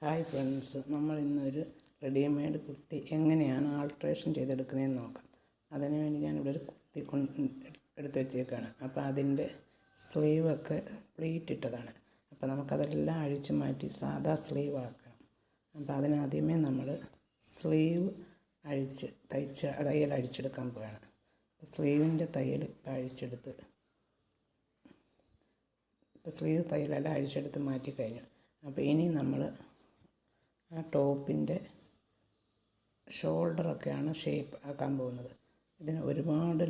Hi friends, നമ്മൾ ഇന്നൊരു readymade kurti എങ്ങനെയാണ് ആൾട്രേഷൻ ചെയ്തെടുക്കുന്നതെന്ന് നോക്കാം. അതിനു വേണ്ടി ഞാനിവിടെ ഒരു കുർത്തി എടുത്ത് വെച്ചേക്കാണ്. അപ്പോൾ അതിൻ്റെ സ്ലീവൊക്കെ പ്ലീറ്റ് ഇട്ടതാണ്. അപ്പോൾ നമുക്കതെല്ലാം അഴിച്ച് മാറ്റി സാധാ സ്ലീവ് ആക്കണം. അപ്പോൾ അതിനാദ്യമേ നമ്മൾ സ്ലീവ് അഴിച്ച് തയ്യൽ അഴിച്ചെടുക്കാൻ പോവുകയാണ്. സ്ലീവിൻ്റെ തയ്യൽ അഴിച്ചെടുത്ത് ഇപ്പോൾ സ്ലീവ് തയ്യലെല്ലാം അഴിച്ചെടുത്ത് മാറ്റി കഴിഞ്ഞു. അപ്പോൾ ഇനി നമ്മൾ ആ ടോപ്പിൻ്റെ ഷോൾഡറൊക്കെയാണ് ഷേപ്പ് ആക്കാൻ പോകുന്നത്. ഇതിന് ഒരുപാട്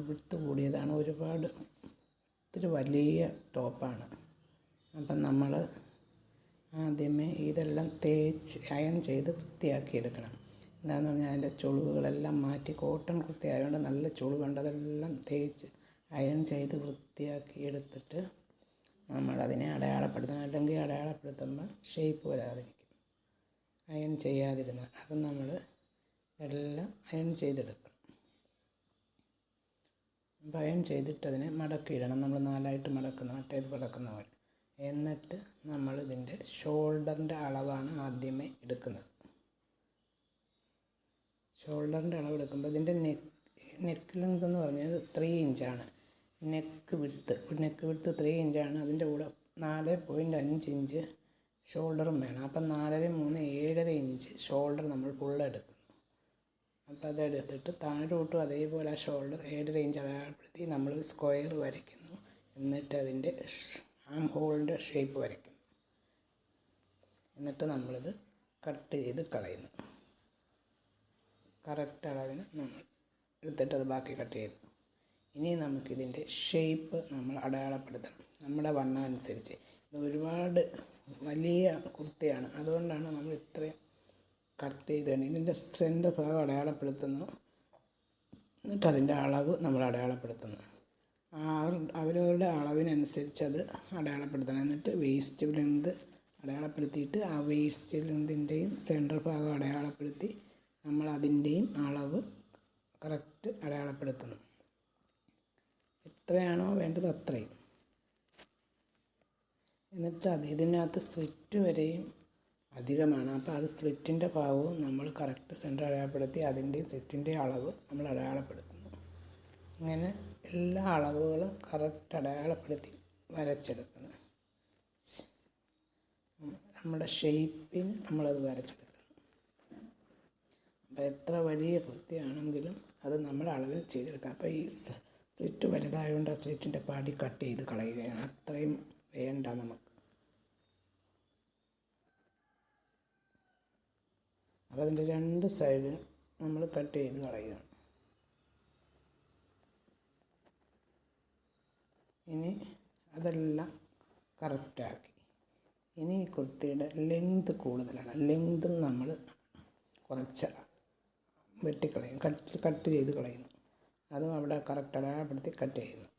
വിഡ്ത്ത് കൂടിയതാണ്, ഒത്തിരി വലിയ ടോപ്പാണ്. അപ്പം നമ്മൾ ആദ്യമേ ഇതെല്ലാം അയൺ ചെയ്ത് വൃത്തിയാക്കി എടുക്കണം. എന്താണെന്ന് പറഞ്ഞാൽ അതിൻ്റെ ചുളിവുകളെല്ലാം മാറ്റി, കോട്ടൺ കുർത്തി ആയതുകൊണ്ട് നല്ല ചുളിവുണ്ട്, അതെല്ലാം അയൺ ചെയ്ത് വൃത്തിയാക്കി എടുത്തിട്ട് നമ്മളതിനെ അടയാളപ്പെടുത്തണം. അല്ലെങ്കിൽ അടയാളപ്പെടുത്തുമ്പോൾ ഷേപ്പ് വരാതിരിക്കും അയൺ ചെയ്യാതിരുന്നാൽ. അപ്പം നമ്മൾ എല്ലാം അയൺ ചെയ്തെടുക്കണം. അപ്പോൾ അയൺ ചെയ്തിട്ടതിനെ മടക്കിയിടണം. നമ്മൾ നാലായിട്ട് മറ്റേത് മടക്കുന്ന പോലെ. എന്നിട്ട് നമ്മളിതിൻ്റെ ഷോൾഡറിൻ്റെ അളവാണ് ആദ്യമേ എടുക്കുന്നത്. ഷോൾഡറിൻ്റെ അളവ് എടുക്കുമ്പോൾ ഇതിൻ്റെ നെക്ക് ലെങ്ത് എന്ന് പറഞ്ഞാൽ 3 ഇഞ്ചാണ്. നെക്ക് വിഡ്ത്ത് 3 ഇഞ്ചാണ്. അതിൻ്റെ കൂടെ 4.5 ഇഞ്ച് ഷോൾഡറും വേണം. അപ്പം 4 3 7.5 ഇഞ്ച് ഷോൾഡർ നമ്മൾ ഫുള്ളെടുക്കുന്നു. അപ്പോൾ അതെടുത്തിട്ട് താഴോട്ടും അതേപോലെ ആ ഷോൾഡർ 7.5 ഇഞ്ച് അടയാളപ്പെടുത്തി നമ്മൾ സ്ക്വയർ വരയ്ക്കുന്നു. എന്നിട്ട് അതിൻ്റെ ആം ഹോളിൻ്റെ ഷേപ്പ് വരയ്ക്കുന്നു. എന്നിട്ട് നമ്മളിത് കട്ട് ചെയ്ത് കളയുന്നു. കറക്റ്റ് അളവിന് നമ്മൾ എടുത്തിട്ടത് ബാക്കി കട്ട് ചെയ്തു. ഇനി നമുക്കിതിൻ്റെ ഷേപ്പ് നമ്മൾ അടയാളപ്പെടുത്തണം, നമ്മുടെ വണ്ണം അനുസരിച്ച്. ഇത് ഒരുപാട് വലിയ കുർത്തിയാണ്, അതുകൊണ്ടാണ് നമ്മൾ ഇത്രയും കട്ട് ചെയ്തതാണ്. ഇതിൻ്റെ സെൻറ്റർ ഭാഗം അടയാളപ്പെടുത്തുന്നു. എന്നിട്ട് അതിൻ്റെ അളവ് നമ്മൾ അടയാളപ്പെടുത്തുന്നു. അവരവരുടെ അളവിനനുസരിച്ച് അത് അടയാളപ്പെടുത്തണം. എന്നിട്ട് വേസ്റ്റ് ലെങ്ത് അടയാളപ്പെടുത്തിയിട്ട് ആ വേസ്റ്റ് ലെങ്തിൻ്റെയും സെൻറ്റർ ഭാഗം അടയാളപ്പെടുത്തി നമ്മൾ അതിൻ്റെയും അളവ് കറക്റ്റ് അടയാളപ്പെടുത്തണം. എത്രയാണോ വേണ്ടത് അത്രയും. എന്നിട്ട് ഇതിനകത്ത് സ്ലിറ്റ് വരെയും അധികമാണ്. അപ്പോൾ അത് സ്ലിറ്റിൻ്റെ ഭാഗവും നമ്മൾ കറക്റ്റ് സെൻറ്റർ അടയാളപ്പെടുത്തി അതിൻ്റെയും സ്ലിറ്റിൻ്റെ അളവ് നമ്മൾ അടയാളപ്പെടുത്തുന്നു. ഇങ്ങനെ എല്ലാ അളവുകളും കറക്റ്റ് അടയാളപ്പെടുത്തി വരച്ചെടുക്കണം. നമ്മുടെ ഷേപ്പിന് നമ്മളത് വരച്ചെടുക്കണം. അപ്പോൾ എത്ര വലിയ കുർത്തിയാണെങ്കിലും അത് നമ്മുടെ അളവിൽ ചെയ്തെടുക്കാം. അപ്പോൾ ഈ സ്ലിറ്റ് വലുതായതുകൊണ്ട് ആ സ്ലിറ്റിൻ്റെ പാടി കട്ട് ചെയ്ത് കളയുകയാണ്. അത്രയും വേണ്ട നമുക്ക്. അപ്പോൾ അതിൻ്റെ 2 സൈഡും നമ്മൾ കട്ട് ചെയ്ത് കളയുകയാണ്. ഇനി അതെല്ലാം കറക്റ്റാക്കി. ഇനി ഈ കുർത്തിയുടെ ലെങ്ത് കൂടുതലാണ്. ലെങ്തും നമ്മൾ കുറച്ച് വെട്ടിക്കളയും, കട്ട് ചെയ്ത് കളയുന്നു. അതും അവിടെ കറക്റ്റ് അടയാളപ്പെടുത്തി കട്ട് ചെയ്യുന്നു.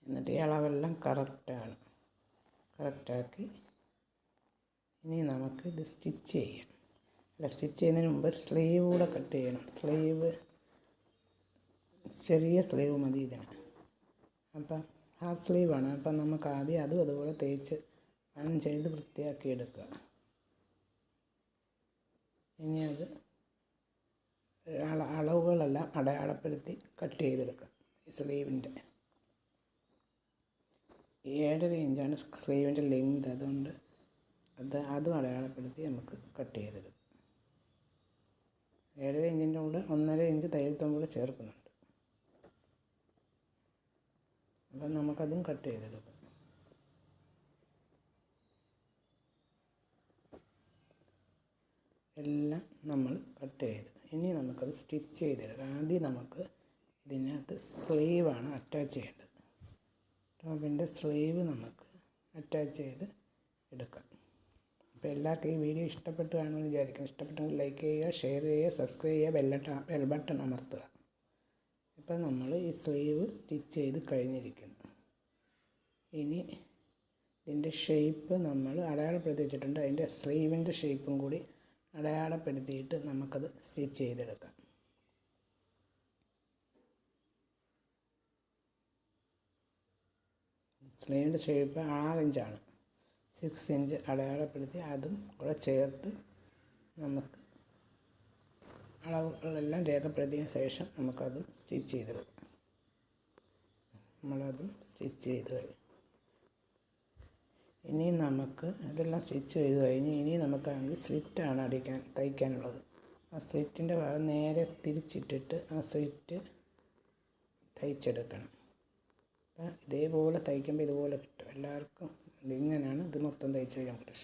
എന്നിട്ട് ഈ അളവെല്ലാം കറക്റ്റാക്കി ഇനി നമുക്ക് ഇത് സ്റ്റിച്ച് ചെയ്യാം. സ്റ്റിച്ച് ചെയ്യുന്നതിന് മുമ്പ് സ്ലീവ് കൂടെ കട്ട് ചെയ്യണം. ചെറിയ സ്ലീവ് മതി ഇതിന്. അപ്പം ഹാഫ് സ്ലീവാണ്. അപ്പം നമുക്ക് ആദ്യം അതും അതുപോലെ അയൺ ചെയ്ത് വൃത്തിയാക്കി എടുക്കുക. ഇനി അത് അളവുകളെല്ലാം അടയാളപ്പെടുത്തി കട്ട് ചെയ്തെടുക്കുക. ഈ സ്ലീവിൻ്റെ 7.5 ഇഞ്ചാണ് സ്ലീവിൻ്റെ ലെങ്ത്. അതുകൊണ്ട് അതും അടയാളപ്പെടുത്തി നമുക്ക് കട്ട് ചെയ്തെടുക്കാം. 7.5 ഇഞ്ചിൻ്റെ കൂടെ 1.5 ഇഞ്ച് തയ്യൽ തുമ്പ് ചേർക്കുന്നുണ്ട്. അപ്പം നമുക്കതും കട്ട് ചെയ്തെടുക്കാം. എല്ലാം നമ്മൾ കട്ട് ചെയ്ത് ഇനി നമുക്കത് സ്റ്റിച്ച് ചെയ്തെടുക്കാം. ആദ്യം നമുക്ക് ഇതിനകത്ത് സ്ലീവാണ് അറ്റാച്ച് ചെയ്യേണ്ടത്. ടോപ്പിൻ്റെ സ്ലീവ് നമുക്ക് അറ്റാച്ച് ചെയ്ത് എടുക്കാം. അപ്പോൾ എല്ലാവർക്കും ഈ വീഡിയോ ഇഷ്ടപ്പെട്ടു കാണുമെന്ന് വിചാരിക്കുന്നു. ഇഷ്ടപ്പെട്ടെങ്കിൽ ലൈക്ക് ചെയ്യുക, ഷെയർ ചെയ്യുക, സബ്സ്ക്രൈബ് ചെയ്യുക, ബെൽ ബട്ടൺ അമർത്തുക. ഇപ്പം നമ്മൾ ഈ സ്ലീവ് സ്റ്റിച്ച് ചെയ്ത് കഴിഞ്ഞിരിക്കുന്നു. ഇനി ഇതിൻ്റെ ഷേപ്പ് നമ്മൾ അടയാളപ്പെടുത്തി വെച്ചിട്ടുണ്ട്. അതിൻ്റെ സ്ലീവിൻ്റെ ഷേപ്പും കൂടി അടയാളപ്പെടുത്തിയിട്ട് നമുക്കത് സ്റ്റിച്ച് ചെയ്തെടുക്കാം. സ്ലീവിൻ്റെ ഷേപ്പ് 6 ഇഞ്ചാണ്. 6 ഇഞ്ച് അടയാളപ്പെടുത്തി അതും കൂടെ ചേർത്ത് നമുക്ക് അളവുകളെല്ലാം രേഖപ്പെടുത്തിയതിന് ശേഷം നമുക്കതും സ്റ്റിച്ച് ചെയ്തെടുക്കാം. നമ്മളതും സ്റ്റിച്ച് ചെയ്ത് കഴിഞ്ഞു. ഇനി നമുക്ക് ഇതെല്ലാം സ്റ്റിച്ച് ചെയ്ത് കഴിഞ്ഞ് ഇനി നമുക്കാണെങ്കിൽ സ്ലിറ്റാണ് തയ്ക്കാനുള്ളത്. ആ സ്ലിറ്റിൻ്റെ ഭാഗം നേരെ തിരിച്ചിട്ടിട്ട് ആ സ്ലിറ്റ് തയ്ച്ചെടുക്കണം. അപ്പം ഇതേപോലെ തയ്ക്കുമ്പോൾ ഇതുപോലെ കിട്ടും. എല്ലാവർക്കും ഇങ്ങനെയാണ് ഇത് മൊത്തം തയ്ച്ച് കഴിയാൻ പറ്റും.